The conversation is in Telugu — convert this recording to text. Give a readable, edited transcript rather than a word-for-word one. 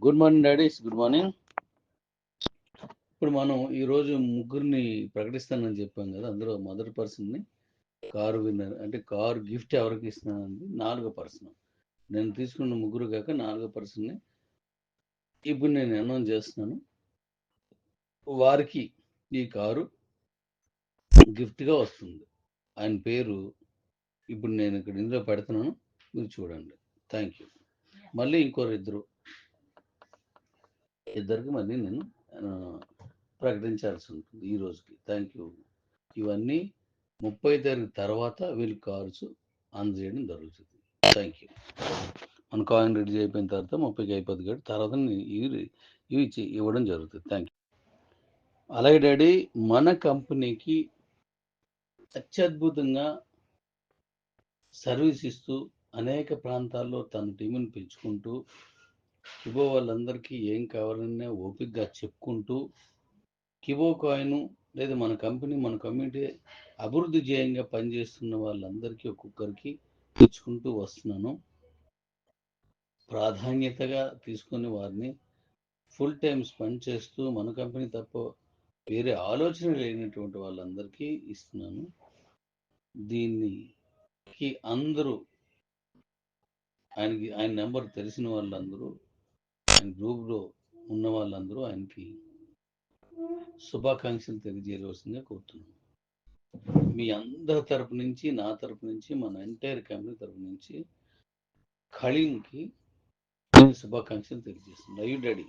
Good morning daddy's, good morning. ఇప్పుడు మనం ఈరోజు ముగ్గురిని ప్రకటిస్తానని చెప్పాం కదా, అందులో మొదటి పర్సన్ని కారు విన్నర్ అంటే కారు గిఫ్ట్ ఎవరికి ఇస్తున్నానండి, 4వ పర్సన్. నేను తీసుకున్న ముగ్గురు కాక 4వ పర్సన్ని ఇప్పుడు నేను అనౌన్స్ చేస్తున్నాను. వారికి ఈ కారు గిఫ్ట్గా వస్తుంది. ఆయన పేరు ఇప్పుడు నేను ఇక్కడ ఇందులో పెడుతున్నాను, మీరు చూడండి. Thank you. మళ్ళీ ఇద్దరికి మళ్ళీ నేను ప్రకటించాల్సి ఉంటుంది ఈ రోజుకి. Thank you. ఇవన్నీ 30 తారీఖు తర్వాత వీళ్ళు కార్స్ అందజేయడం జరుగుతుంది. Thank you. మన కాయిన్ రెడీ అయిపోయిన తర్వాత 30కి అయిపోతుంది కాబట్టి తర్వాత ఇవి ఇవ్వడం జరుగుతుంది. Thank you. అలాగే డాడీ, మన కంపెనీకి అత్యద్భుతంగా సర్వీస్ ఇస్తూ అనేక ప్రాంతాల్లో తన టీముని పెంచుకుంటూ కిబో వాళ్ళందరికీ ఏం కావాలన్నా ఓపికగా చెప్పుకుంటూ కిబో కాయిన్ లేదా మన కంపెనీ మన కమ్యూనిటీ అభివృద్ధి ధ్యేయంగా పనిచేస్తున్న వాళ్ళందరికీ ఒక్కొక్కరికి ఇచ్చుకుంటూ వస్తున్నాను. ప్రాధాన్యతగా తీసుకుని వారిని ఫుల్ టైం స్పెండ్ చేస్తూ మన కంపెనీ తప్ప వేరే ఆలోచన లేనటువంటి వాళ్ళందరికీ ఇస్తున్నాను. దీనికి అందరూ ఆయన నెంబర్ తెలిసిన వాళ్ళందరూ, ఆయన గ్రూప్లో ఉన్న వాళ్ళందరూ ఆయనకి శుభాకాంక్షలు తెలియజేయవలసిందిగా కోరుతున్నాను. మీ అందరి తరపు నుంచి, నా తరపు నుంచి, మన ఎంటైర్ కంపెనీ తరపు నుంచి కళింగ్కి శుభాకాంక్షలు తెలియజేస్తున్నాను. Are you daddy.